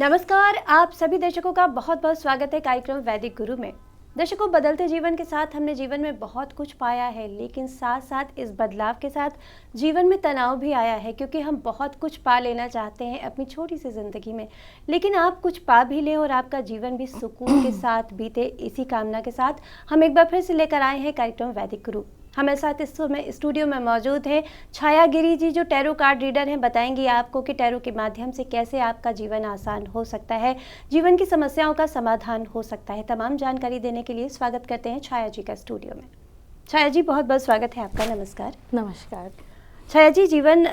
नमस्कार, आप सभी दर्शकों का बहुत बहुत स्वागत है कार्यक्रम वैदिक गुरु में। दर्शकों, बदलते जीवन के साथ हमने जीवन में बहुत कुछ पाया है, लेकिन साथ साथ इस बदलाव के साथ जीवन में तनाव भी आया है, क्योंकि हम बहुत कुछ पा लेना चाहते हैं अपनी छोटी सी ज़िंदगी में, लेकिन आप कुछ पा भी लें और आपका जीवन भी सुकून के साथ बीते, इसी कामना के साथ हम एक बार फिर से लेकर आए हैं कार्यक्रम वैदिक गुरु। हमारे साथ इस समय स्टूडियो में मौजूद है छाया गिरी जी, जो टैरो कार्ड रीडर हैं। बताएंगी आपको कि टैरो के माध्यम से कैसे आपका जीवन आसान हो सकता है, जीवन की समस्याओं का समाधान हो सकता है। तमाम जानकारी देने के लिए स्वागत करते हैं छाया जी का स्टूडियो में। छाया जी, बहुत बहुत स्वागत है आपका। नमस्कार। नमस्कार छाया जी, जीवन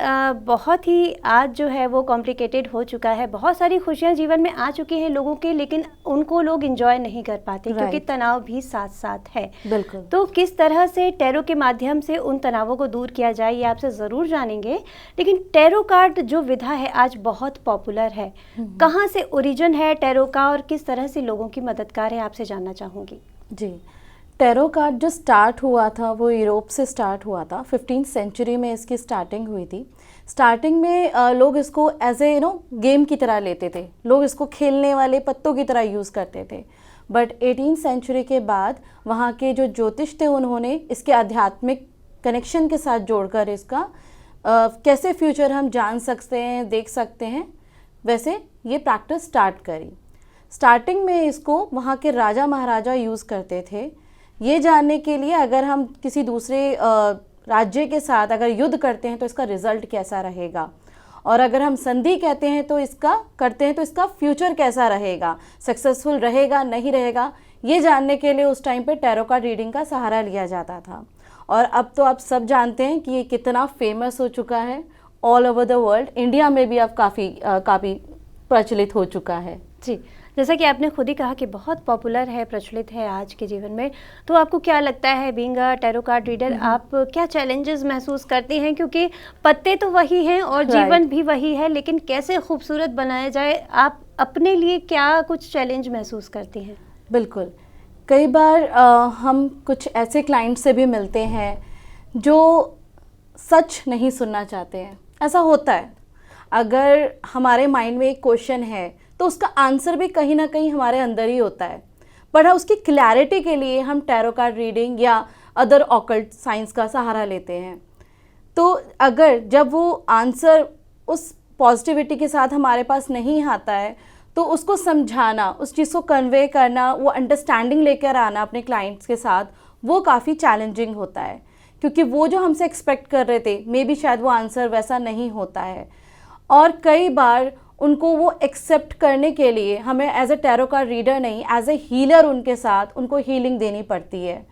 बहुत ही आज जो है वो कॉम्प्लिकेटेड हो चुका है। बहुत सारी खुशियां जीवन में आ चुकी हैं लोगों के, लेकिन उनको लोग एंजॉय नहीं कर पाते क्योंकि तनाव भी साथ साथ है। बिल्कुल। तो किस तरह से टैरो के माध्यम से उन तनावों को दूर किया जाए, ये आपसे ज़रूर जानेंगे। लेकिन टैरो कार्ड जो विधा है आज बहुत पॉपुलर है, कहाँ से ओरिजिन है टैरो का और किस तरह से लोगों की मददगार है, आपसे जानना चाहूँगी। जी, टैरो कार्ड जो स्टार्ट हुआ था वो यूरोप से स्टार्ट हुआ था। 15th सेंचुरी में इसकी स्टार्टिंग हुई थी। स्टार्टिंग में लोग इसको एज ए गेम की तरह लेते थे, लोग इसको खेलने वाले पत्तों की तरह यूज़ करते थे। बट 18th सेंचुरी के बाद वहाँ के जो ज्योतिष थे उन्होंने इसके आध्यात्मिक कनेक्शन के साथ जोड़कर इसका कैसे फ्यूचर हम जान सकते हैं, देख सकते हैं, वैसे ये प्रैक्टिस स्टार्ट करी। स्टार्टिंग में इसको वहाँ के राजा महाराजा यूज़ करते थे, ये जानने के लिए अगर हम किसी दूसरे राज्य के साथ अगर युद्ध करते हैं तो इसका रिजल्ट कैसा रहेगा, और अगर हम संधि कहते हैं तो इसका फ्यूचर कैसा रहेगा, सक्सेसफुल रहेगा नहीं रहेगा, ये जानने के लिए उस टाइम पे टैरो कार्ड रीडिंग का सहारा लिया जाता था। और अब तो आप सब जानते हैं कि ये कितना फेमस हो चुका है all over the world. India में भी अब काफ़ी प्रचलित हो चुका है। जी, जैसा कि आपने खुद ही कहा कि बहुत पॉपुलर है, प्रचलित है आज के जीवन में, तो आपको क्या लगता है being a tarot card reader, आप क्या चैलेंजेस महसूस करती हैं? क्योंकि पत्ते तो वही हैं और जीवन भी वही है, लेकिन कैसे खूबसूरत बनाया जाए, आप अपने लिए क्या कुछ चैलेंज महसूस करती हैं? बिल्कुल, कई बार हम कुछ ऐसे क्लाइंट से भी मिलते हैं जो सच नहीं सुनना चाहते हैं। ऐसा होता है, अगर हमारे माइंड में एक क्वेश्चन है तो उसका आंसर भी कहीं ना कहीं हमारे अंदर ही होता है, पर उसकी क्लैरिटी के लिए हम टैरो कार्ड रीडिंग या अदर ऑकल्ट साइंस का सहारा लेते हैं। तो अगर जब वो आंसर उस पॉजिटिविटी के साथ हमारे पास नहीं आता है तो उसको समझाना, उस चीज़ को कन्वे करना, वो अंडरस्टैंडिंग लेकर आना अपने क्लाइंट्स के साथ, वो काफ़ी चैलेंजिंग होता है, क्योंकि वो जो हमसे एक्सपेक्ट कर रहे थे मे बी शायद वो आंसर वैसा नहीं होता है। और कई बार उनको वो एक्सेप्ट करने के लिए हमें as a tarot card reader नहीं, एज ए हीलर उनके साथ उनको हीलिंग देनी पड़ती है,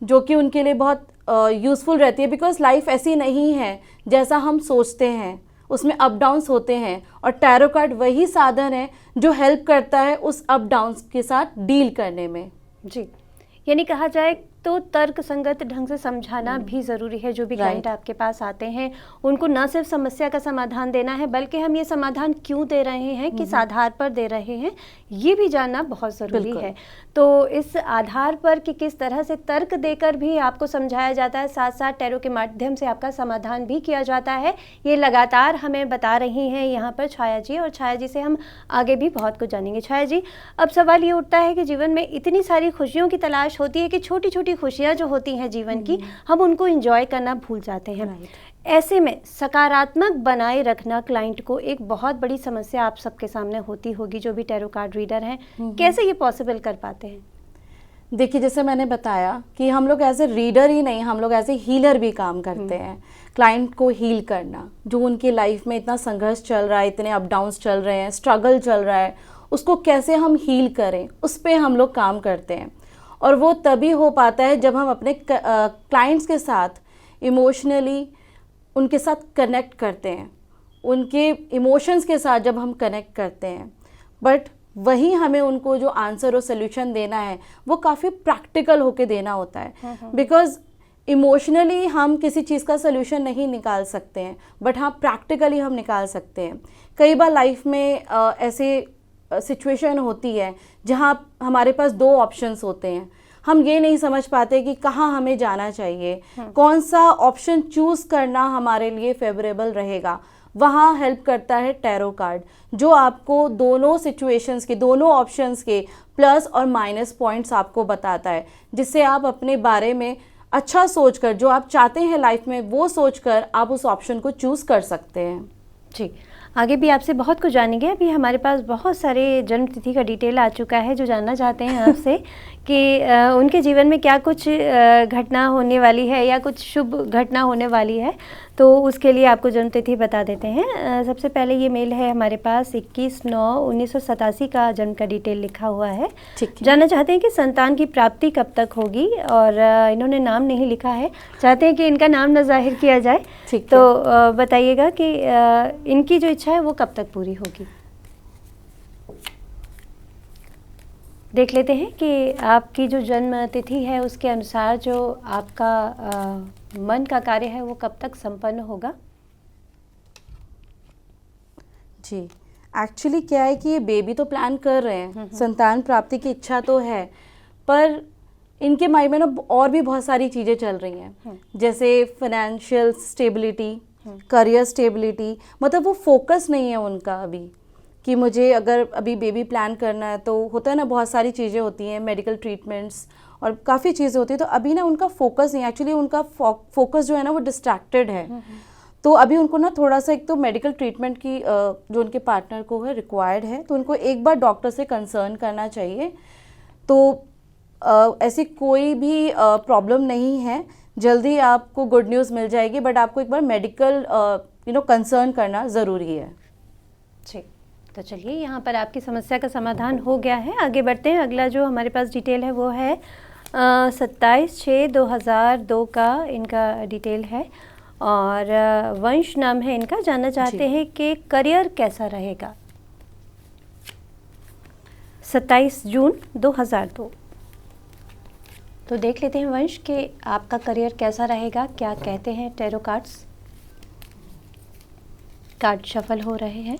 जो कि उनके लिए बहुत यूज़फुल रहती है। बिकॉज लाइफ ऐसी नहीं है जैसा हम सोचते हैं, उसमें अप डाउन्स होते हैं, और टैरो कार्ड वही साधन है जो हेल्प करता है उस अप डाउन्स के साथ डील करने में। जी, यानी कहा जाए तो तर्क संगत ढंग से समझाना भी ज़रूरी है। जो भी क्लाइंट आपके पास आते हैं उनको न सिर्फ समस्या का समाधान देना है, बल्कि हम ये समाधान क्यों दे रहे हैं, किस आधार पर दे रहे हैं, ये भी जानना बहुत ज़रूरी है। तो इस आधार पर कि किस तरह से तर्क देकर भी आपको समझाया जाता है, साथ साथ टैरो के माध्यम से आपका समाधान भी किया जाता है, ये लगातार हमें बता रही हैं यहाँ पर छाया जी, और छाया जी से हम आगे भी बहुत कुछ जानेंगे। छाया जी, अब सवाल ये उठता है कि जीवन में इतनी सारी खुशियों की तलाश होती है कि छोटी छोटी खुशियाँ जो होती हैं जीवन की, हम उनको एंजॉय करना भूल जाते हैं। ऐसे में सकारात्मक बनाए रखना क्लाइंट को एक बहुत बड़ी समस्या आप सबके सामने होती होगी, जो भी टैरो कार्ड रीडर हैं, कैसे ये पॉसिबल कर पाते हैं? देखिए, जैसे मैंने बताया कि हम लोग एज ए रीडर ही नहीं, हम लोग एज ए हीलर भी काम करते हैं। क्लाइंट को हील करना, जो उनकी लाइफ में इतना संघर्ष चल रहा है, इतने अप डाउन्स चल रहे हैं, स्ट्रगल चल रहा है, उसको कैसे हम हील करें, उस पर हम लोग काम करते हैं। और वो तभी हो पाता है जब हम अपने क्लाइंट्स के साथ इमोशनली उनके साथ कनेक्ट करते हैं, उनके इमोशंस के साथ जब हम कनेक्ट करते हैं। बट वही हमें उनको जो आंसर और सोल्यूशन देना है वो काफ़ी प्रैक्टिकल होके देना होता है। बिकॉज इमोशनली हम किसी चीज़ का सोल्यूशन नहीं निकाल सकते हैं, बट हाँ प्रैक्टिकली हम निकाल सकते हैं। कई बार लाइफ में ऐसे सिचुएशन होती है जहाँ हमारे पास दो ऑप्शंस होते हैं, हम ये नहीं समझ पाते कि कहाँ हमें जाना चाहिए, कौन सा ऑप्शन चूज़ करना हमारे लिए फेवरेबल रहेगा। वहाँ हेल्प करता है टैरो कार्ड, जो आपको दोनों सिचुएशंस के, दोनों ऑप्शंस के प्लस और माइनस पॉइंट्स आपको बताता है, जिससे आप अपने बारे में अच्छा सोचकर, जो आप चाहते हैं लाइफ में वो सोचकर आप उस ऑप्शन को चूज़ कर सकते हैं। जी, आगे भी आपसे बहुत कुछ जानेंगे। अभी हमारे पास बहुत सारे जन्म तिथि का डिटेल आ चुका है जो जानना चाहते हैं आपसे कि उनके जीवन में क्या कुछ घटना होने वाली है या कुछ शुभ घटना होने वाली है, तो उसके लिए आपको जन्म तिथि बता देते हैं। सबसे पहले ये मेल है हमारे पास 21/9/1987 का जन्म का डिटेल लिखा हुआ है। जानना चाहते हैं कि संतान की प्राप्ति कब तक होगी, और इन्होंने नाम नहीं लिखा है, चाहते हैं कि इनका नाम न जाहिर किया जाए, तो बताइएगा कि इनकी जो इच्छा है वो कब तक पूरी होगी। देख लेते हैं कि आपकी जो जन्म तिथि है उसके अनुसार जो आपका मन का कार्य है वो कब तक संपन्न होगा। जी, एक्चुअली क्या है कि ये बेबी तो प्लान कर रहे हैं, संतान प्राप्ति की इच्छा तो है, पर इनके माइंड में ना और भी बहुत सारी चीज़ें चल रही हैं, जैसे फाइनेंशियल स्टेबिलिटी, करियर स्टेबिलिटी, मतलब वो फोकस नहीं है उनका अभी कि मुझे अगर अभी बेबी प्लान करना है, तो होता है ना बहुत सारी चीज़ें होती हैं, मेडिकल ट्रीटमेंट्स और काफ़ी चीज़ें होती हैं, तो अभी ना उनका फोकस नहीं, एक्चुअली उनका फोकस जो है ना वो डिस्ट्रैक्टेड है। तो अभी उनको ना थोड़ा सा, एक तो मेडिकल ट्रीटमेंट की जो उनके पार्टनर को है रिक्वायर्ड है, तो उनको एक बार डॉक्टर से कंसर्न करना चाहिए। तो ऐसी कोई भी प्रॉब्लम नहीं है, जल्दी आपको गुड न्यूज़ मिल जाएगी, बट आपको एक बार मेडिकल कंसर्न करना ज़रूरी है। जी, तो चलिए यहाँ पर आपकी समस्या का समाधान हो गया है। आगे बढ़ते हैं। अगला जो हमारे पास डिटेल है वो है 27/6/2002 का इनका डिटेल है, और वंश नाम है इनका। जानना चाहते हैं कि करियर कैसा रहेगा। 27 जून 2002। तो देख लेते हैं वंश कि आपका करियर कैसा रहेगा, क्या कहते हैं टैरो कार्ड्स। कार्ड शफल हो रहे हैं।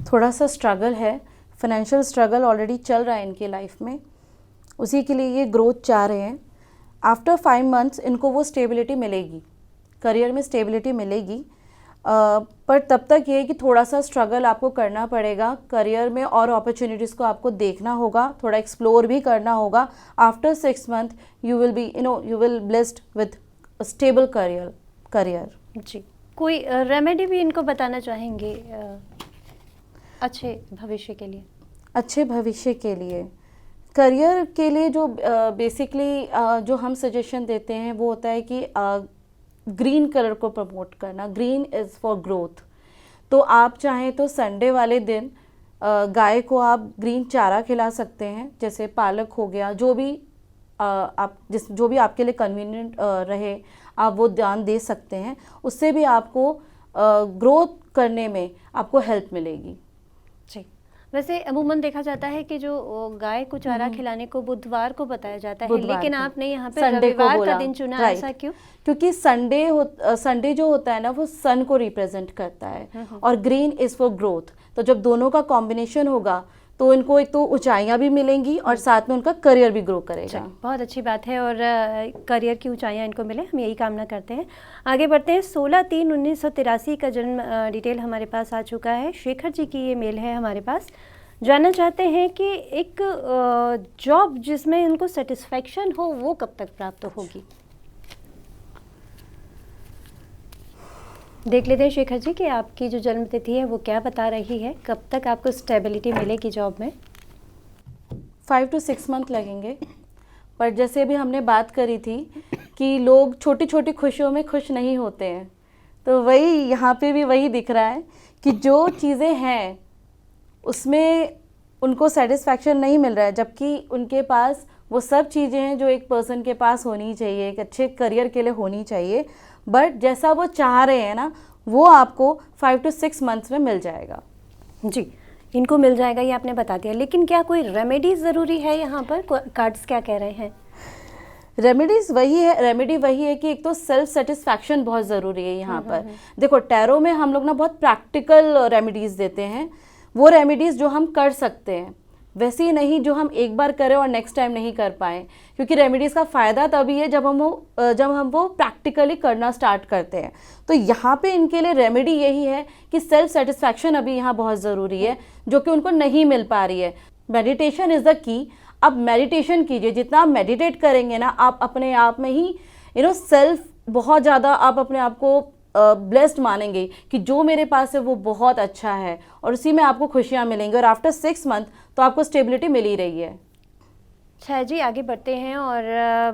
थोड़ा सा स्ट्रगल है, फाइनेंशियल स्ट्रगल ऑलरेडी चल रहा है इनकी लाइफ में, उसी के लिए ये ग्रोथ चाह रहे हैं। आफ्टर 5 मंथ्स इनको वो स्टेबिलिटी मिलेगी, करियर में स्टेबिलिटी मिलेगी, पर तब तक ये है कि थोड़ा सा स्ट्रगल आपको करना पड़ेगा करियर में, और अपॉर्चुनिटीज़ को आपको देखना होगा, थोड़ा एक्सप्लोर भी करना होगा। After 6 month you will be you will blessed with stable career. जी, कोई रेमेडी भी इनको बताना चाहेंगे अच्छे भविष्य के लिए। अच्छे भविष्य के लिए, करियर के लिए जो बेसिकली जो हम सजेशन देते हैं वो होता है कि ग्रीन कलर को प्रमोट करना। Green is for growth. तो आप चाहें तो संडे वाले दिन गाय को आप ग्रीन चारा खिला सकते हैं, जैसे पालक हो गया, जो भी जो भी आपके लिए कन्वीनियंट रहे आप वो दान दे सकते हैं। उससे भी आपको ग्रोथ करने में आपको हेल्प मिलेगी। जी, वैसे अमूमन देखा जाता है कि जो गाय को चारा खिलाने को बुधवार को बताया जाता है, लेकिन आपने यहाँ पे रविवार का दिन चुना, ऐसा क्यों? क्योंकि संडे जो होता है ना वो सन को रिप्रेजेंट करता है, और ग्रीन इज़ फॉर ग्रोथ। तो जब दोनों का कॉम्बिनेशन होगा तो इनको एक तो ऊंचाइयां भी मिलेंगी और साथ में उनका करियर भी ग्रो करेगा। बहुत अच्छी बात है, और करियर की ऊंचाइयां इनको मिले, हम यही कामना करते हैं। आगे बढ़ते हैं। 16/3/1983 का जन्म डिटेल हमारे पास आ चुका है। शेखर जी की ये मेल है हमारे पास। जानना चाहते हैं कि एक जॉब जिसमें इनको सेटिस्फैक्शन हो वो कब तक प्राप्त होगी। देख लेते हैं शेखर जी कि आपकी जो जन्म तिथि है वो क्या बता रही है, कब तक आपको स्टेबिलिटी मिलेगी जॉब में। 5 to 6 मंथ लगेंगे, पर जैसे अभी हमने बात करी थी कि लोग छोटी छोटी खुशियों में खुश नहीं होते हैं, तो वही यहाँ पे भी वही दिख रहा है कि जो चीज़ें हैं उसमें उनको सेटिस्फैक्शन नहीं मिल रहा है, जबकि उनके पास वो सब चीज़ें हैं जो एक पर्सन के पास होनी चाहिए, एक अच्छे करियर के लिए होनी चाहिए। बट जैसा वो चाह रहे हैं ना वो आपको 5 to 6 मंथ्स में मिल जाएगा। जी, इनको मिल जाएगा ये आपने बता दिया, लेकिन क्या कोई रेमेडी ज़रूरी है यहाँ पर? कार्ड्स क्या कह रहे हैं? रेमेडी वही है कि एक तो सेल्फ सेटिस्फैक्शन बहुत ज़रूरी है यहाँ पर। देखो, टैरो में हम लोग ना बहुत प्रैक्टिकल रेमेडीज़ देते हैं, वो रेमेडीज़ जो हम कर सकते हैं, वैसे ही नहीं जो हम एक बार करें और नेक्स्ट टाइम नहीं कर पाएँ, क्योंकि रेमेडीज़ का फ़ायदा तभी है जब हम वो प्रैक्टिकली करना स्टार्ट करते हैं। तो यहाँ पे इनके लिए रेमेडी यही है कि सेल्फ सेटिस्फैक्शन अभी यहाँ बहुत ज़रूरी है, जो कि उनको नहीं मिल पा रही है। Meditation is the key. आप मेडिटेशन कीजिए, जितना आप मेडिटेट करेंगे ना, आप अपने आप में ही सेल्फ बहुत ज़्यादा आप अपने आप को ब्लेस्ड मानेंगे कि जो मेरे पास है वो बहुत अच्छा है, और उसी में आपको खुशियाँ मिलेंगी। और आफ्टर 6 मंथ तो आपको स्टेबिलिटी मिल ही रही है। छाया जी, आगे बढ़ते हैं और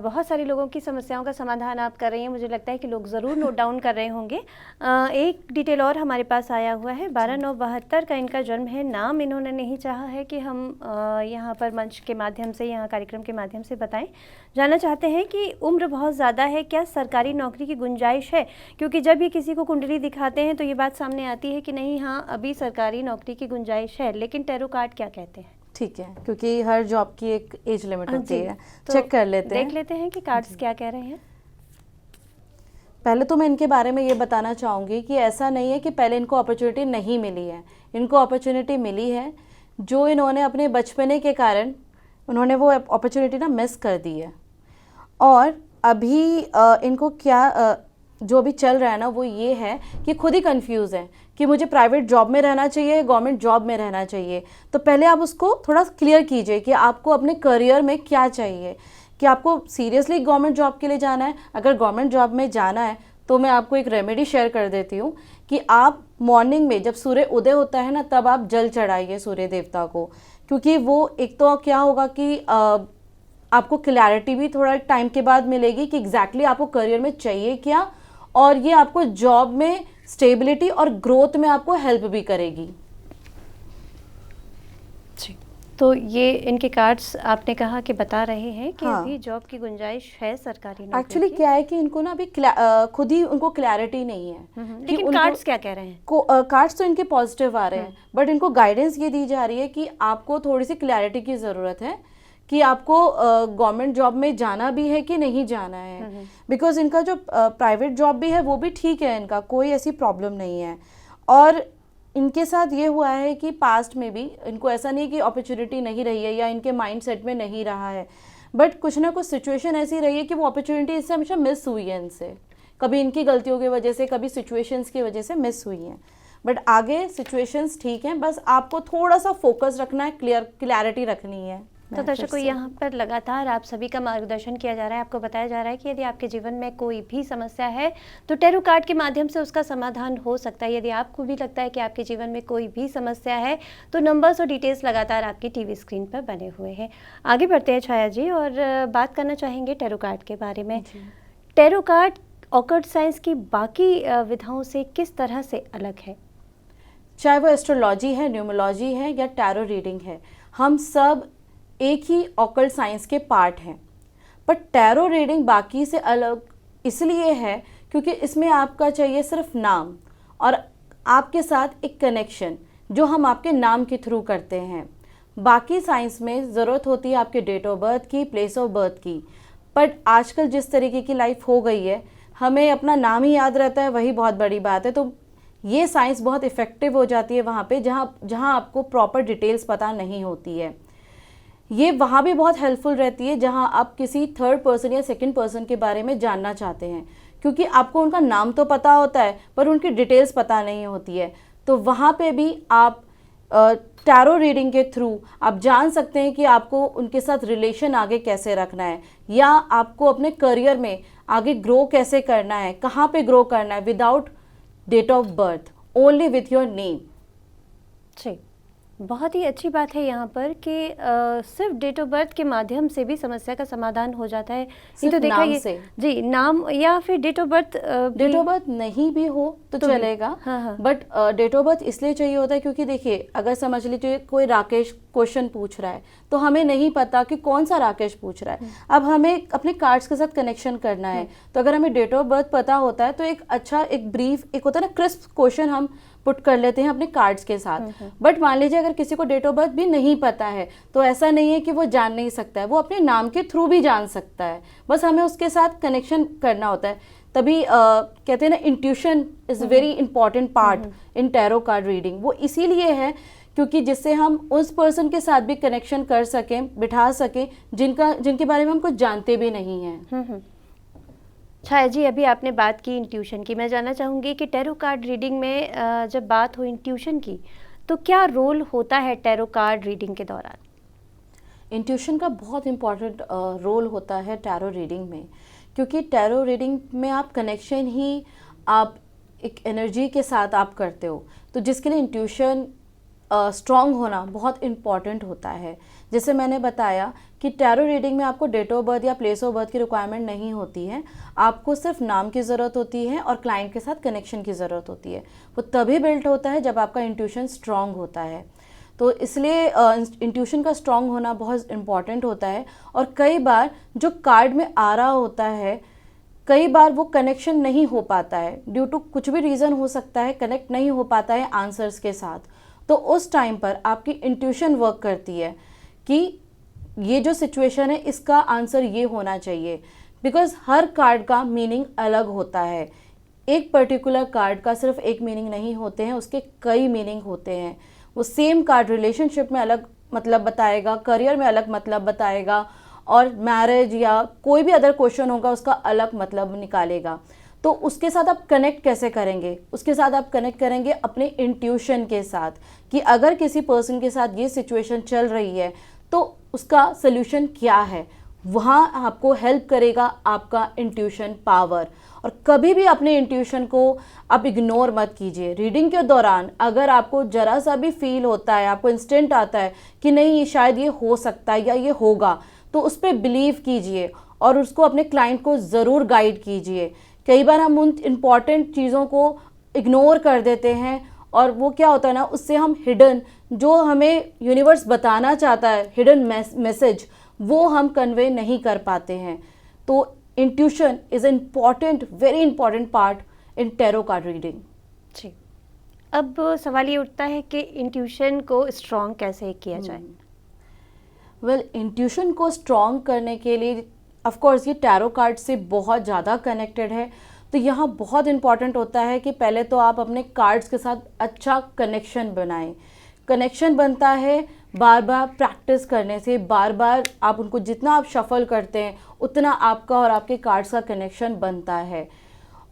बहुत सारे लोगों की समस्याओं का समाधान आप कर रही हैं। मुझे लगता है कि लोग ज़रूर नोट डाउन कर रहे होंगे। एक डिटेल और हमारे पास आया हुआ है, 12/9/72 का इनका जन्म है। नाम इन्होंने नहीं चाहा है कि हम यहाँ पर मंच के माध्यम से, यहाँ कार्यक्रम के माध्यम से बताएं। जानना चाहते हैं कि उम्र बहुत ज़्यादा है, क्या सरकारी नौकरी की गुंजाइश है? क्योंकि जब ये किसी को कुंडली दिखाते हैं तो ये बात सामने आती है कि नहीं, हाँ अभी सरकारी नौकरी की गुंजाइश है, लेकिन टैरो कार्ड क्या कहते हैं? ठीक है, क्योंकि हर जॉब की एक एज लिमिट होती है, तो चेक कर लेते हैं, देख लेते हैं कि कार्ड्स क्या कह रहे हैं। पहले तो मैं इनके बारे में ये बताना चाहूँगी कि ऐसा नहीं है कि पहले इनको अपॉर्चुनिटी नहीं मिली है, इनको अपॉर्चुनिटी मिली है। जो इन्होंने अपने बचपने के कारण उन्होंने वो अपॉर्चुनिटी ना मिस कर दी है, और अभी इनको क्या जो भी चल रहा है ना वो ये है कि खुद ही कंफ्यूज है कि मुझे प्राइवेट जॉब में रहना चाहिए, गवर्नमेंट जॉब में रहना चाहिए। तो पहले आप उसको थोड़ा क्लियर कीजिए कि आपको अपने करियर में क्या चाहिए, कि आपको सीरियसली गवर्नमेंट जॉब के लिए जाना है। अगर गवर्नमेंट जॉब में जाना है तो मैं आपको एक रेमेडी शेयर कर देती हूँ कि आप मॉर्निंग में जब सूर्य उदय होता है ना, तब आप जल चढ़ाइए सूर्य देवता को, क्योंकि वो एक तो क्या होगा कि आपको क्लैरिटी भी थोड़ा टाइम के बाद मिलेगी कि एग्जैक्टली आपको करियर में चाहिए क्या, और ये आपको जॉब में स्टेबिलिटी और ग्रोथ में आपको हेल्प भी करेगी। जी, तो ये इनके कार्ड्स आपने कहा कि बता रहे हैं कि हाँ, अभी जॉब की गुंजाइश है सरकारी नौकरी एक्चुअली की। क्या है कि इनको ना अभी खुद ही उनको क्लैरिटी नहीं है कि लेकिन कार्ड्स क्या कह रहे हैं? कार्ड्स तो इनके पॉजिटिव आ रहे हैं, बट इनको गाइडेंस ये दी जा रही है कि आपको थोड़ी सी क्लैरिटी की ज़रूरत है कि आपको गवर्नमेंट जॉब में जाना भी है कि नहीं जाना है। बिकॉज इनका जो प्राइवेट जॉब भी है वो भी ठीक है, इनका कोई ऐसी प्रॉब्लम नहीं है। और इनके साथ ये हुआ है कि पास्ट में भी इनको ऐसा नहीं कि अपॉर्चुनिटी नहीं रही है या इनके माइंड सेट में नहीं रहा है, बट कुछ ना कुछ सिचुएशन ऐसी रही है कि वो अपॉर्चुनिटी इससे हमेशा मिस हुई है इनसे, कभी इनकी गलतियों की वजह से, कभी सिचुएशंस की वजह से मिस हुई हैं। बट आगे सिचुएशंस ठीक हैं, बस आपको थोड़ा सा फोकस रखना है, क्लैरिटी रखनी है। तो दर्शकों, यहाँ पर लगातार आप सभी का मार्गदर्शन किया जा रहा है, आपको बताया जा रहा है कि यदि आपके जीवन में कोई भी समस्या है तो टैरो कार्ड के माध्यम से उसका समाधान हो सकता है। यदि आपको भी लगता है कि आपके जीवन में कोई भी समस्या है तो नंबर्स और डिटेल्स लगातार आपकी टीवी स्क्रीन पर बने हुए हैं। आगे बढ़ते हैं छाया जी, और बात करना चाहेंगे टैरो कार्ड के बारे में। टैरो कार्ड ऑकल्ट साइंस की बाकी विधाओं से किस तरह से अलग है? चाहे वो एस्ट्रोलॉजी है, न्यूमरोलॉजी है या टैरो रीडिंग है, हम सब एक ही ऑकल्ट साइंस के पार्ट हैं। पर टैरो रीडिंग बाकी से अलग इसलिए है क्योंकि इसमें आपका चाहिए सिर्फ नाम और आपके साथ एक कनेक्शन जो हम आपके नाम के थ्रू करते हैं। बाकी साइंस में ज़रूरत होती है आपके डेट ऑफ बर्थ की, प्लेस ऑफ बर्थ की। बट आजकल जिस तरीके की लाइफ हो गई है, हमें अपना नाम ही याद रहता है, वही बहुत बड़ी बात है। तो ये साइंस बहुत इफ़ेक्टिव हो जाती है वहाँ पे जहाँ आपको प्रॉपर डिटेल्स पता नहीं होती है। ये वहाँ भी बहुत हेल्पफुल रहती है जहाँ आप किसी थर्ड पर्सन या सेकंड पर्सन के बारे में जानना चाहते हैं, क्योंकि आपको उनका नाम तो पता होता है पर उनकी डिटेल्स पता नहीं होती है। तो वहाँ पे भी आप टैरो रीडिंग के थ्रू आप जान सकते हैं कि आपको उनके साथ रिलेशन आगे कैसे रखना है, या आपको अपने करियर में आगे ग्रो कैसे करना है, कहाँ पे ग्रो करना है, without date of birth, only with your name. जी, बहुत ही अच्छी बात है यहाँ पर कि सिर्फ डेट ऑफ बर्थ के माध्यम से भी समस्या का समाधान हो जाता है। नहीं तो देखा ये जी, नाम या फिर date of birth, date of birth नहीं भी हो तो चलेगा, बट डेट ऑफ बर्थ इसलिए चाहिए होता है क्योंकि देखिए, अगर समझ लीजिए कोई राकेश क्वेश्चन पूछ रहा है तो हमें नहीं पता कि कौन सा राकेश पूछ रहा है। अब हमें अपने कार्ड्स के साथ कनेक्शन करना है, तो अगर हमें डेट ऑफ बर्थ पता होता है तो एक अच्छा, एक ब्रीफ, एक होता है ना क्रिस्प क्वेश्चन हम पुट कर लेते हैं अपने कार्ड्स के साथ। बट मान लीजिए अगर किसी को डेट ऑफ बर्थ भी नहीं पता है तो ऐसा नहीं है कि वो जान नहीं सकता है, वो अपने नाम के थ्रू भी जान सकता है, बस हमें उसके साथ कनेक्शन करना होता है। तभी कहते हैं ना, intuition is very important part in tarot card reading. वो इसीलिए है क्योंकि जिससे हम उस पर्सन के साथ भी कनेक्शन कर सकें, बिठा सकें, जिनके बारे में हम कुछ जानते भी नहीं हैं। छाया जी, अभी आपने बात की इंट्यूशन की, मैं जानना चाहूँगी कि टैरो कार्ड रीडिंग में जब बात हो इंट्यूशन की, तो क्या रोल होता है टैरो कार्ड रीडिंग के दौरान? इंट्यूशन का बहुत इम्पॉर्टेंट रोल होता है टैरो रीडिंग में, क्योंकि टैरो रीडिंग में आप कनेक्शन ही आप एक एनर्जी के साथ आप करते हो, तो जिसके लिए इंट्यूशन स्ट्रॉन्ग होना बहुत इम्पॉर्टेंट होता है। जैसे मैंने बताया कि टैरो रीडिंग में आपको डेट ऑफ बर्थ या प्लेस ऑफ बर्थ की रिक्वायरमेंट नहीं होती है, आपको सिर्फ नाम की ज़रूरत होती है और क्लाइंट के साथ कनेक्शन की ज़रूरत होती है। वो तभी बिल्ड होता है जब आपका इंट्यूशन स्ट्रॉन्ग होता है। तो इसलिए इंट्यूशन का स्ट्रॉन्ग होना बहुत इम्पॉर्टेंट होता है। और कई बार जो कार्ड में आ रहा होता है, कई बार वो कनेक्शन नहीं हो पाता है, ड्यू टू कुछ भी रीज़न हो सकता है, कनेक्ट नहीं हो पाता है आंसर्स के साथ। तो उस टाइम पर आपकी इंट्यूशन वर्क करती है कि ये जो सिचुएशन है इसका आंसर ये होना चाहिए, बिकॉज हर कार्ड का मीनिंग अलग होता है। एक पर्टिकुलर कार्ड का सिर्फ एक मीनिंग नहीं होते हैं, उसके कई मीनिंग होते हैं। वो सेम कार्ड रिलेशनशिप में अलग मतलब बताएगा, करियर में अलग मतलब बताएगा, और मैरिज या कोई भी अदर क्वेश्चन होगा उसका अलग मतलब निकालेगा। तो उसके साथ आप कनेक्ट कैसे करेंगे? उसके साथ आप कनेक्ट करेंगे अपने इंट्यूशन के साथ, कि अगर किसी पर्सन के साथ ये सिचुएशन चल रही है तो उसका सोल्यूशन क्या है। वहाँ आपको हेल्प करेगा आपका इंट्यूशन पावर। और कभी भी अपने इंट्यूशन को आप इग्नोर मत कीजिए। रीडिंग के दौरान अगर आपको ज़रा सा भी फील होता है, आपको इंस्टेंट आता है कि नहीं ये शायद ये हो सकता है या ये होगा, तो उस पर बिलीव कीजिए और उसको अपने क्लाइंट को ज़रूर गाइड कीजिए। कई बार हम उन इम्पॉर्टेंट चीज़ों को इग्नोर कर देते हैं और वो क्या होता है ना, उससे हम हिडन जो हमें यूनिवर्स बताना चाहता है, हिडन मैसेज, वो हम कन्वे नहीं कर पाते हैं। तो intuition is important, very important part in tarot card reading. जी, अब सवाल ये उठता है कि इंट्यूशन को स्ट्रॉन्ग कैसे किया जाए? वेल, इंट्यूशन को स्ट्रॉन्ग करने के लिए ऑफ कोर्स ये टैरो कार्ड से बहुत ज़्यादा कनेक्टेड है, तो यहाँ बहुत इंपॉर्टेंट होता है कि पहले तो आप अपने कार्ड्स के साथ अच्छा कनेक्शन बनाएं। कनेक्शन बनता है बार बार प्रैक्टिस करने से। बार बार आप उनको जितना आप शफल करते हैं उतना आपका और आपके कार्ड्स का कनेक्शन बनता है।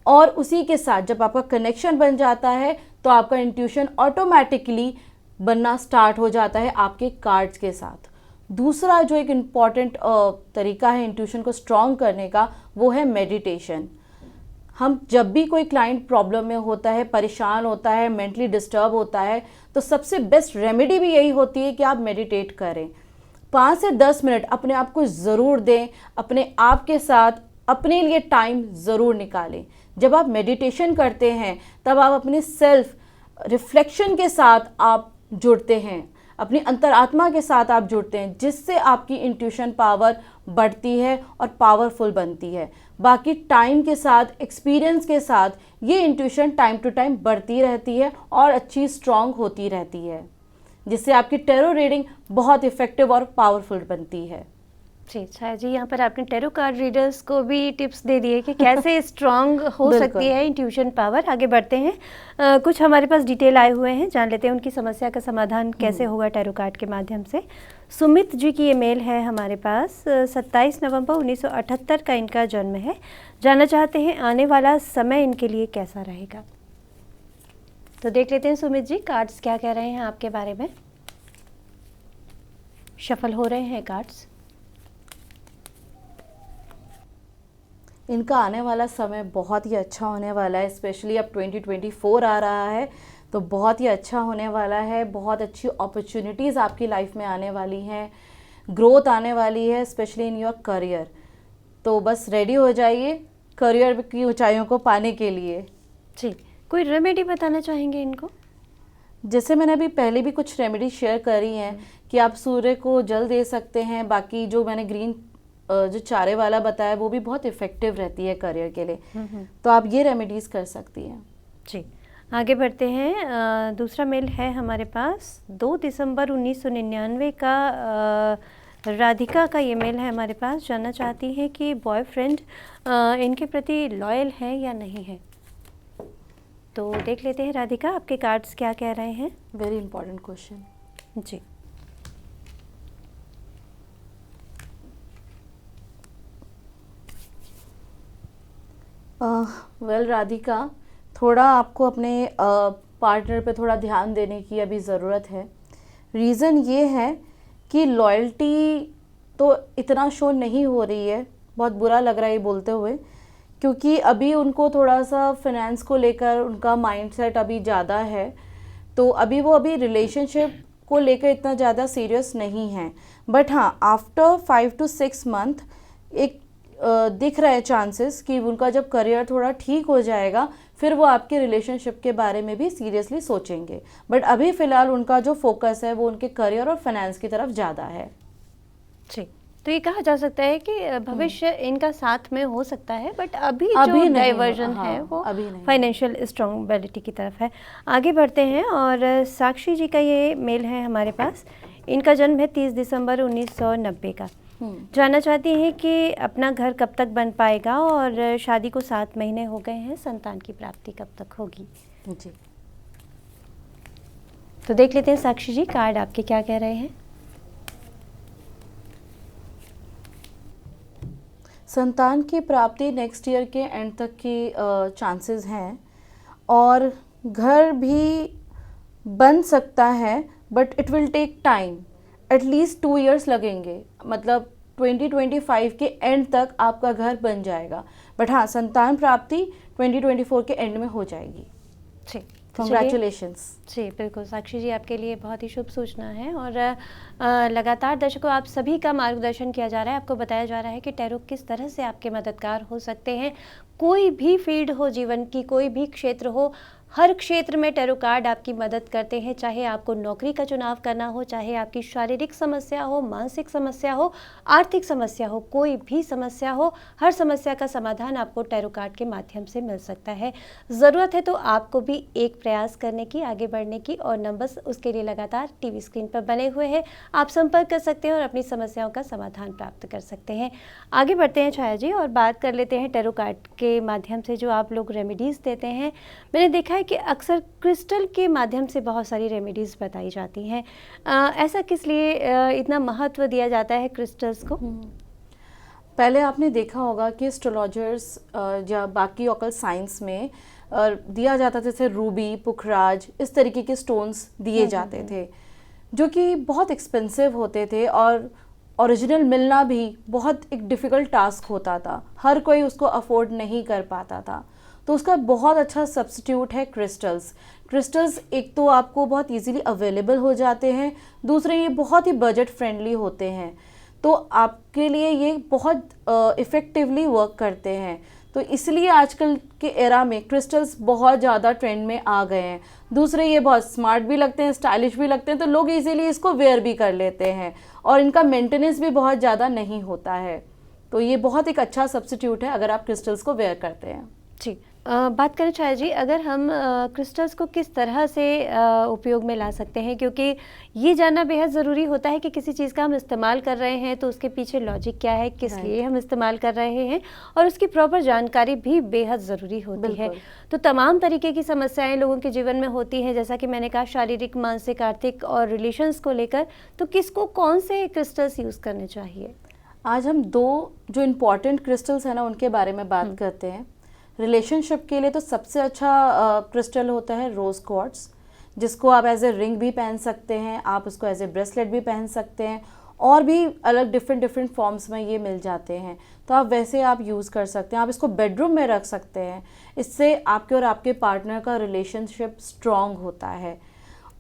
और उसी के साथ जब आपका कनेक्शन बन जाता है तो आपका इंट्यूशन ऑटोमेटिकली बनना स्टार्ट हो जाता है आपके कार्ड्स के साथ। दूसरा जो एक इम्पॉर्टेंट तरीका है इंट्यूशन को स्ट्रॉन्ग करने का, वो है मेडिटेशन। हम जब भी कोई क्लाइंट प्रॉब्लम में होता है, परेशान होता है, मेंटली डिस्टर्ब होता है, तो सबसे बेस्ट रेमेडी भी यही होती है कि आप मेडिटेट करें। 5 से 10 मिनट अपने आप को ज़रूर दें, अपने आप के साथ अपने लिए टाइम ज़रूर निकालें। जब आप मेडिटेशन करते हैं तब आप अपने सेल्फ रिफ्लेक्शन के साथ आप जुड़ते हैं, अपनी अंतरात्मा के साथ आप जुड़ते हैं, जिससे आपकी इंट्यूशन पावर बढ़ती है और पावरफुल बनती है। बाकी टाइम के साथ, एक्सपीरियंस के साथ ये इंट्यूशन टाइम टू टाइम बढ़ती रहती है और अच्छी स्ट्रॉन्ग होती रहती है, जिससे आपकी टैरो रीडिंग बहुत इफ़ेक्टिव और पावरफुल बनती है। जी, छाया जी, यहाँ पर आपने टैरो कार्ड रीडर्स को भी टिप्स दे दिए कि कैसे स्ट्रॉन्ग हो सकती है इंट्यूशन पावर। आगे बढ़ते हैं, कुछ हमारे पास डिटेल आए हुए हैं, जान लेते हैं उनकी समस्या का समाधान कैसे होगा टैरो कार्ड के माध्यम से। सुमित जी की ये मेल है हमारे पास, 27 नवंबर 1978 का इनका जन्म है। जानना चाहते हैं आने वाला समय इनके लिए कैसा रहेगा। तो देख लेते हैं सुमित जी, कार्ड्स क्या कह रहे हैं आपके बारे में। शफल हो रहे हैं कार्ड्स। इनका आने वाला समय बहुत ही अच्छा होने वाला है, स्पेशली अब 2024 आ रहा है तो बहुत ही अच्छा होने वाला है। बहुत अच्छी अपॉर्चुनिटीज़ आपकी लाइफ में आने वाली हैं, ग्रोथ आने वाली है, स्पेशली इन योर करियर। तो बस रेडी हो जाइए करियर की ऊंचाइयों को पाने के लिए। जी, कोई रेमेडी बताना चाहेंगे इनको? जैसे मैंने अभी पहले भी कुछ रेमेडी शेयर करी हैं कि आप सूर्य को जल दे सकते हैं। बाकी जो मैंने ग्रीन जो चारे वाला बताया वो भी बहुत इफ़ेक्टिव रहती है करियर के लिए, तो आप ये रेमेडीज़ कर सकती हैं। जी, आगे बढ़ते हैं। दूसरा मेल है हमारे पास 2 दिसंबर 1999 का, राधिका का ये मेल है हमारे पास। जानना चाहती हैं कि बॉयफ्रेंड इनके प्रति लॉयल है या नहीं है। तो देख लेते हैं राधिका, आपके कार्ड्स क्या कह रहे हैं। Very important question. जी। वेल राधिका, थोड़ा आपको अपने पार्टनर पे थोड़ा ध्यान देने की अभी ज़रूरत है। रीज़न ये है कि लॉयल्टी तो इतना शो नहीं हो रही है, बहुत बुरा लग रहा है ये बोलते हुए, क्योंकि अभी उनको थोड़ा सा फाइनेंस को लेकर उनका माइंडसेट अभी ज़्यादा है, तो अभी रिलेशनशिप को लेकर इतना ज़्यादा सीरियस नहीं है। बट हाँ, आफ्टर 5 to 6 मंथ एक दिख रहा है चांसेस कि उनका जब करियर थोड़ा ठीक हो जाएगा फिर वो आपके रिलेशनशिप के बारे में भी सीरियसली सोचेंगे। बट अभी फ़िलहाल उनका जो फोकस है वो उनके करियर और फाइनेंस की तरफ ज़्यादा है। जी, तो ये कहा जा सकता है कि भविष्य इनका साथ में हो सकता है, बट अभी अभी जो नहीं, डाइवर्जन हाँ, है वो अभी नहीं। फाइनेंशियल स्ट्रॉन्गबिलिटी की तरफ है। आगे बढ़ते हैं और साक्षी जी का ये मेल है हमारे पास। इनका जन्म है 30 दिसंबर 1990 का। जानना चाहती हैं कि अपना घर कब तक बन पाएगा और शादी को 7 महीने हो गए हैं, संतान की प्राप्ति कब तक होगी। जी, तो देख लेते हैं साक्षी जी, कार्ड आपके क्या कह रहे हैं। संतान की प्राप्ति नेक्स्ट ईयर के एंड तक की चांसेस हैं और घर भी बन सकता है, but it will take time, at least 2 years लगेंगे। मतलब 2025 के एंड तक आपका घर बन जाएगा। बट हाँ, संतान प्राप्ति 2024 के एंड में हो जाएगी। जी, कंग्रेचुलेशंस। जी बिल्कुल साक्षी जी, आपके लिए बहुत ही शुभ सूचना है और लगातार दर्शकों आप सभी का मार्गदर्शन किया जा रहा है। आपको बताया जा रहा है कि टैरो किस तरह से आपके मददगार हो सकते हैं। कोई भी फील्ड हो जीवन की, कोई भी क्षेत्र हो, हर क्षेत्र में टैरो कार्ड आपकी मदद करते हैं। चाहे आपको नौकरी का चुनाव करना हो, चाहे आपकी शारीरिक समस्या हो, मानसिक समस्या हो, आर्थिक समस्या हो, कोई भी समस्या हो, हर समस्या का समाधान आपको टैरो कार्ड के माध्यम से मिल सकता है। ज़रूरत है तो आपको भी एक प्रयास करने की, आगे बढ़ने की, और नंबर्स उसके लिए लगातार टीवी स्क्रीन पर बने हुए हैं। आप संपर्क कर सकते हैं और अपनी समस्याओं का समाधान प्राप्त कर सकते हैं। आगे बढ़ते हैं छाया जी और बात कर लेते हैं टैरो कार्ड के माध्यम से जो आप लोग रेमेडीज़ देते हैं। मैंने देखा है कि अक्सर क्रिस्टल के माध्यम से बहुत सारी रेमेडीज़ बताई जाती हैं। ऐसा किस लिए इतना महत्व दिया जाता है क्रिस्टल्स को? पहले आपने देखा होगा कि एस्ट्रोलॉजर्स या बाकी ऑकल्ट साइंस में दिया जाता था, जैसे रूबी, पुखराज, इस तरीके के स्टोन्स दिए जाते थे जो कि बहुत एक्सपेंसिव होते थे और ओरिजिनल मिलना भी बहुत एक डिफ़िकल्ट टास्क होता था। हर कोई उसको अफोर्ड नहीं कर पाता था। तो उसका बहुत अच्छा सब्स्टिट्यूट है क्रिस्टल्स। क्रिस्टल्स एक तो आपको बहुत इजीली अवेलेबल हो जाते हैं, दूसरे ये बहुत ही बजट फ्रेंडली होते हैं, तो आपके लिए ये बहुत इफ़ेक्टिवली वर्क करते हैं। तो इसलिए आजकल के एरा में क्रिस्टल्स बहुत ज़्यादा ट्रेंड में आ गए हैं। दूसरे ये बहुत स्मार्ट भी लगते हैं, स्टाइलिश भी लगते हैं, तो लोग इजीली इसको वेयर भी कर लेते हैं और इनका मेंटेनेंस भी बहुत ज़्यादा नहीं होता है। तो ये बहुत एक अच्छा सब्स्टिट्यूट है अगर आप क्रिस्टल्स को वेयर करते हैं। जी, बात करें छाया जी, अगर हम क्रिस्टल्स को किस तरह से उपयोग में ला सकते हैं, क्योंकि ये जानना बेहद ज़रूरी होता है कि किसी चीज़ का हम इस्तेमाल कर रहे हैं तो उसके पीछे लॉजिक क्या है, किस लिए हम इस्तेमाल कर रहे हैं, और उसकी प्रॉपर जानकारी भी बेहद ज़रूरी होती है। तो तमाम तरीके की समस्याएं लोगों के जीवन में होती हैं, जैसा कि मैंने कहा, शारीरिक, मानसिक, आर्थिक और रिलेशंस को लेकर। तो किसको कौन से क्रिस्टल्स यूज़ करने चाहिए? आज हम 2 जो इम्पॉर्टेंट क्रिस्टल्स हैं ना उनके बारे में बात करते हैं। रिलेशनशिप के लिए तो सबसे अच्छा क्रिस्टल होता है रोज़ क्वार्ट्ज, जिसको आप एज ए रिंग भी पहन सकते हैं, आप उसको एज ए ब्रेसलेट भी पहन सकते हैं, और भी अलग डिफरेंट फॉर्म्स में ये मिल जाते हैं। तो आप वैसे आप यूज़ कर सकते हैं। आप इसको बेडरूम में रख सकते हैं, इससे आपके और आपके पार्टनर का रिलेशनशिप स्ट्रॉन्ग होता है।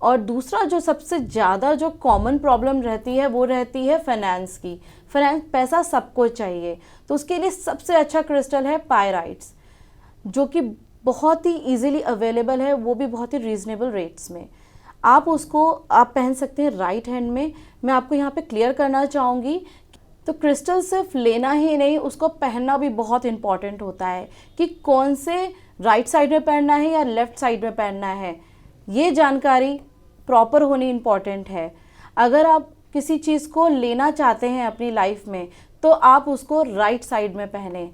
और दूसरा जो सबसे ज़्यादा जो कॉमन प्रॉब्लम रहती है वो रहती है फाइनेंस की। पैसा सबको चाहिए, तो उसके लिए सबसे अच्छा क्रिस्टल है पायराइट्स, जो कि बहुत ही इजीली अवेलेबल है, वो भी बहुत ही रीज़नेबल रेट्स में। आप उसको आप पहन सकते हैं राइट हैंड में। मैं आपको यहाँ पे क्लियर करना चाहूँगी, तो क्रिस्टल सिर्फ लेना ही नहीं, उसको पहनना भी बहुत इम्पॉर्टेंट होता है कि कौन से राइट साइड में पहनना है या लेफ़्ट साइड में पहनना है, ये जानकारी प्रॉपर होनी इम्पॉर्टेंट है। अगर आप किसी चीज़ को लेना चाहते हैं अपनी लाइफ में, तो आप उसको राइट साइड में पहने।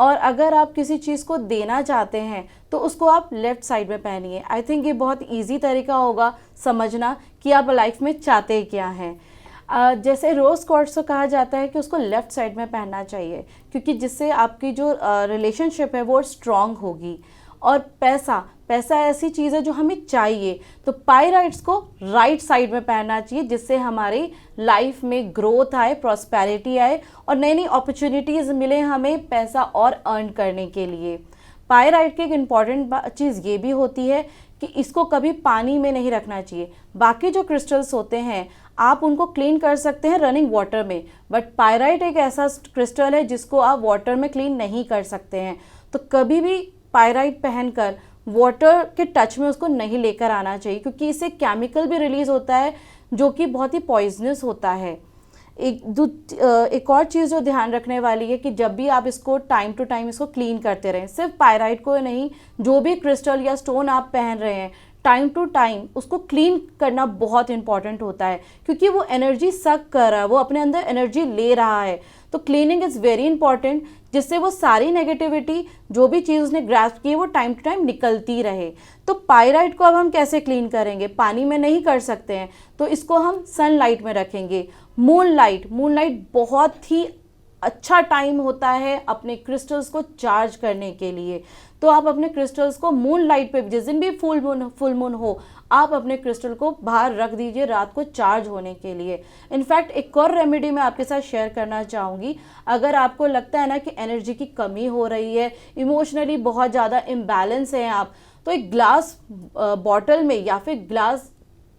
और अगर आप किसी चीज़ को देना चाहते हैं तो उसको आप लेफ़्ट साइड में पहनिए। आई थिंक ये बहुत ईजी तरीका होगा समझना कि आप लाइफ में चाहते क्या हैं। जैसे रोज़ क्वार्ट्स को कहा जाता है कि उसको लेफ़्ट साइड में पहनना चाहिए, क्योंकि जिससे आपकी जो रिलेशनशिप है वो स्ट्रॉन्ग होगी। और पैसा ऐसी चीज़ है जो हमें चाहिए, तो पाइराइट्स को राइट साइड में पहनना चाहिए, जिससे हमारी लाइफ में ग्रोथ आए, प्रॉस्पेरिटी आए और नई नई अपॉर्चुनिटीज़ मिले हमें पैसा और अर्न करने के लिए। पाइराइट की एक इम्पॉर्टेंट चीज़ ये भी होती है कि इसको कभी पानी में नहीं रखना चाहिए। बाकी जो क्रिस्टल्स होते हैं आप उनको क्लीन कर सकते हैं रनिंग वाटर में, बट पाइराइट एक ऐसा क्रिस्टल है जिसको आप वाटर में क्लीन नहीं कर सकते हैं। तो कभी भी पाइराइट पहनकर वाटर के टच में उसको नहीं लेकर आना चाहिए, क्योंकि इससे केमिकल भी रिलीज़ होता है जो कि बहुत ही पॉइजनस होता है। एक और चीज़ जो ध्यान रखने वाली है कि जब भी आप इसको टाइम टू टाइम इसको क्लीन करते रहें, सिर्फ पाइराइट को नहीं, जो भी क्रिस्टल या स्टोन आप पहन रहे हैं टाइम टू टाइम उसको क्लीन करना बहुत इंपॉर्टेंट होता है, क्योंकि वो एनर्जी सक कर रहा है, वो अपने अंदर एनर्जी ले रहा है। तो क्लीनिंग इज़ वेरी इंपॉर्टेंट, जिससे वो सारी नेगेटिविटी जो भी चीज़ उसने ग्रास्प की है वो टाइम टू टाइम निकलती रहे। तो पाइराइट को अब हम कैसे क्लीन करेंगे? पानी में नहीं कर सकते हैं, तो इसको हम सनलाइट में रखेंगे। मूनलाइट बहुत ही अच्छा टाइम होता है अपने क्रिस्टल्स को चार्ज करने के लिए। तो आप अपने क्रिस्टल्स को मून लाइट पे, जिस दिन भी फुल मून हो, आप अपने क्रिस्टल को बाहर रख दीजिए रात को चार्ज होने के लिए। इनफैक्ट एक और रेमेडी मैं आपके साथ शेयर करना चाहूँगी। अगर आपको लगता है ना कि एनर्जी की कमी हो रही है, इमोशनली बहुत ज़्यादा इम्बैलेंस हैं आप, तो एक ग्लास बॉटल में या फिर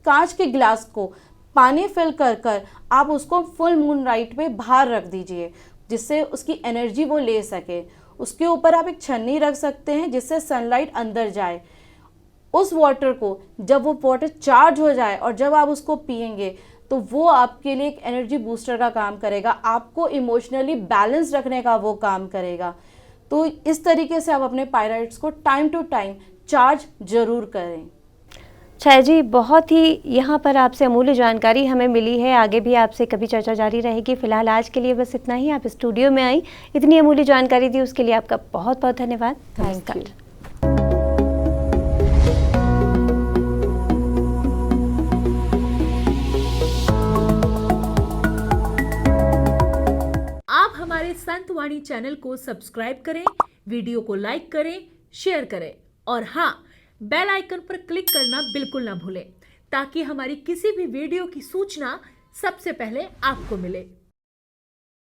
कांच के ग्लास को पानी फिल कर आप उसको फुल मून लाइट पे बाहर रख दीजिए, जिससे उसकी एनर्जी वो ले सके। उसके ऊपर आप एक छन्नी रख सकते हैं जिससे सनलाइट अंदर जाए। उस वाटर को जब वो वाटर चार्ज हो जाए और जब आप उसको पिएंगे तो वो आपके लिए एक एनर्जी बूस्टर का काम करेगा, आपको इमोशनली बैलेंस रखने का वो काम करेगा। तो इस तरीके से आप अपने पाइराइट्स को टाइम टू टाइम चार्ज ज़रूर करें। छाया जी, बहुत ही यहाँ पर आपसे अमूल्य जानकारी हमें मिली है। आगे भी आपसे कभी चर्चा जारी रहेगी। फिलहाल आज के लिए बस इतना ही। आप स्टूडियो में आई, इतनी अमूल्य जानकारी दी, उसके लिए आपका बहुत बहुत धन्यवाद। Thank you. आप हमारे संतवाणी चैनल को सब्सक्राइब करें, वीडियो को लाइक करें, शेयर करें और हाँ, बेल आइकन पर क्लिक करना बिल्कुल ना भूलें, ताकि हमारी किसी भी वीडियो की सूचना सबसे पहले आपको मिले।